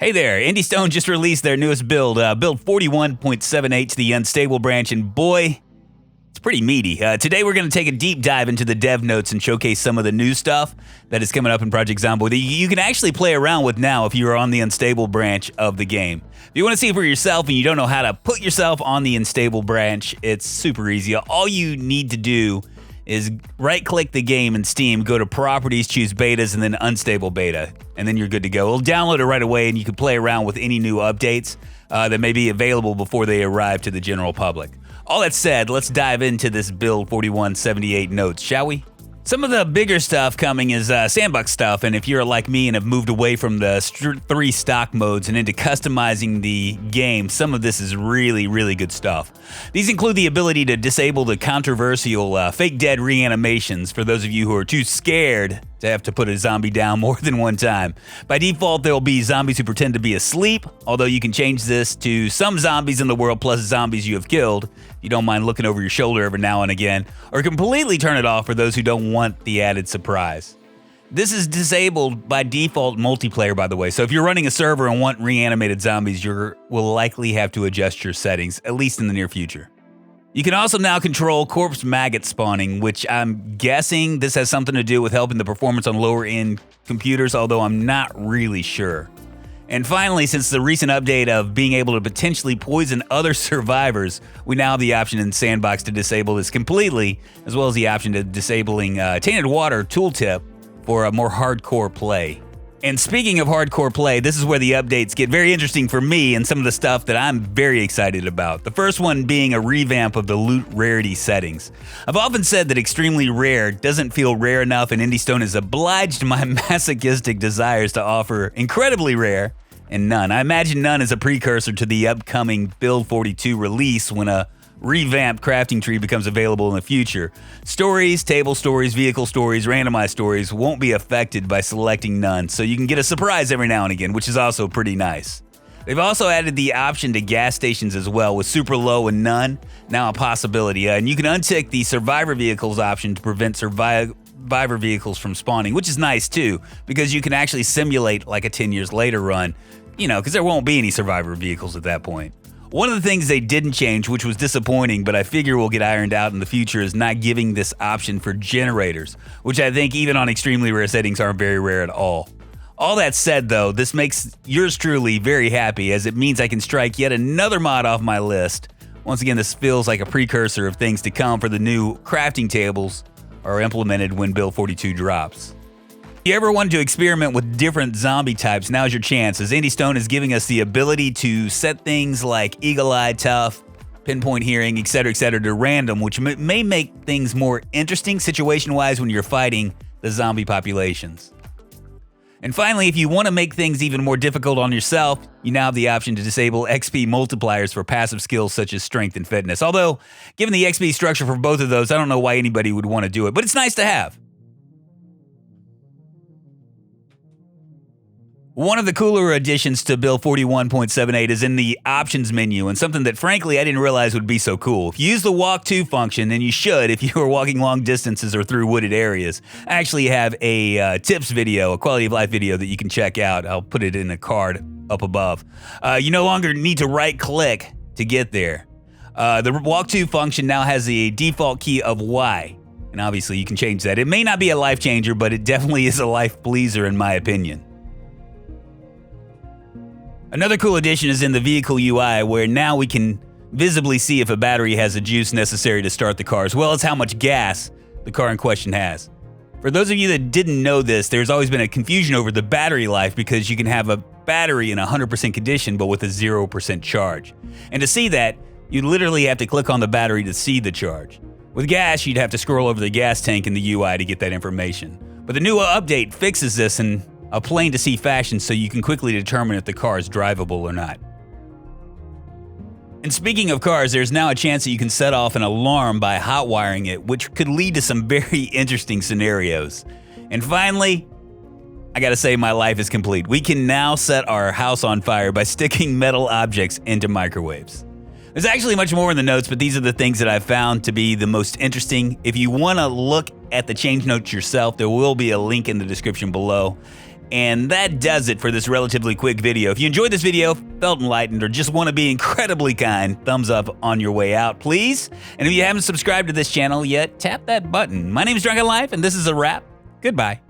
Hey there, Indy Stone just released their newest build, build 41.78 to the unstable branch, and boy, it's pretty meaty. Today we're going to take a deep dive into the dev notes and showcase some of the new stuff that is coming up in Project Zomboid that you can actually play around with now if you are on the unstable branch of the game. If you want to see it for yourself and you don't know how to put yourself on the unstable branch, it's super easy. All you need to do is right-click the game in Steam, go to Properties, choose Betas, and then Unstable Beta, and then you're good to go. We'll download it right away, and you can play around with any new updates that may be available before they arrive to the general public. All that said, let's dive into this build 4178 notes, shall we? Some of the bigger stuff coming is Sandbox stuff, and if you're like me and have moved away from the 3 stock modes and into customizing the game, some of this is really, really good stuff. These include the ability to disable the controversial fake dead reanimations for those of you who are too scared to have to put a zombie down more than one time. By default, there will be zombies who pretend to be asleep, although you can change this to some zombies in the world plus zombies you have killed. You don't mind looking over your shoulder every now and again, or completely turn it off for those who don't want the added surprise. This is disabled by default multiplayer, by the way, so if you're running a server and want reanimated zombies, you will likely have to adjust your settings, at least in the near future. You can also now control corpse maggot spawning, which I'm guessing this has something to do with helping the performance on lower-end computers, although I'm not really sure. And finally, since the recent update of being able to potentially poison other survivors, we now have the option in Sandbox to disable this completely, as well as the option to disabling Tainted Water tooltip for a more hardcore play. And speaking of hardcore play, this is where the updates get very interesting for me and some of the stuff that I'm very excited about. The first one being a revamp of the loot rarity settings. I've often said that extremely rare doesn't feel rare enough, and Indy Stone has obliged my masochistic desires to offer incredibly rare and none. I imagine none is a precursor to the upcoming Build 42 release when a revamped crafting tree becomes available in the future. Stories, table stories, vehicle stories, randomized stories won't be affected by selecting none, so you can get a surprise every now and again, which is also pretty nice. They've also added the option to gas stations as well, with super low and none now a possibility, and you can untick the survivor vehicles option to prevent survivor vehicles from spawning, which is nice too, because you can actually simulate like a 10 years later run, because there won't be any survivor vehicles at that point. One of the things they didn't change, which was disappointing, but I figure will get ironed out in the future, is not giving this option for generators, which I think even on extremely rare settings aren't very rare at all. All that said though, this makes yours truly very happy, as it means I can strike yet another mod off my list. Once again, this feels like a precursor of things to come for the new crafting tables are implemented when Build 42 drops. If you ever wanted to experiment with different zombie types, now's your chance, as Indy Stone is giving us the ability to set things like Eagle Eye, Tough, Pinpoint Hearing, etc., to random, which may make things more interesting situation-wise when you're fighting the zombie populations. And finally, if you want to make things even more difficult on yourself, you now have the option to disable XP multipliers for passive skills such as strength and fitness. Although, given the XP structure for both of those, I don't know why anybody would want to do it, but it's nice to have. One of the cooler additions to Build 41.78 is in the options menu, and something that frankly I didn't realize would be so cool. If you use the walk to function, and you should if you are walking long distances or through wooded areas, I actually have a tips video, a quality of life video that you can check out. I'll put it in a card up above. You no longer need to right click to get there. The walk to function now has a default key of Y, and obviously you can change that. It may not be a life changer, but it definitely is a life pleaser in my opinion. Another cool addition is in the vehicle UI, where now we can visibly see if a battery has the juice necessary to start the car, as well as how much gas the car in question has. For those of you that didn't know this, there's always been a confusion over the battery life, because you can have a battery in 100% condition but with a 0% charge. And to see that, you literally have to click on the battery to see the charge. With gas, you'd have to scroll over the gas tank in the UI to get that information. But the new update fixes this in a plain-to-see fashion, so you can quickly determine if the car is drivable or not. And speaking of cars, there's now a chance that you can set off an alarm by hot wiring it, which could lead to some very interesting scenarios. And finally, I gotta say my life is complete. We can now set our house on fire by sticking metal objects into microwaves. There's actually much more in the notes, but these are the things that I've found to be the most interesting. If you want to look at the change notes yourself, there will be a link in the description below. And that does it for this relatively quick video. If you enjoyed this video, felt enlightened, or just want to be incredibly kind, thumbs up on your way out, please. And if you haven't subscribed to this channel yet, tap that button. My name is Drunkonlife, and this is a wrap. Goodbye.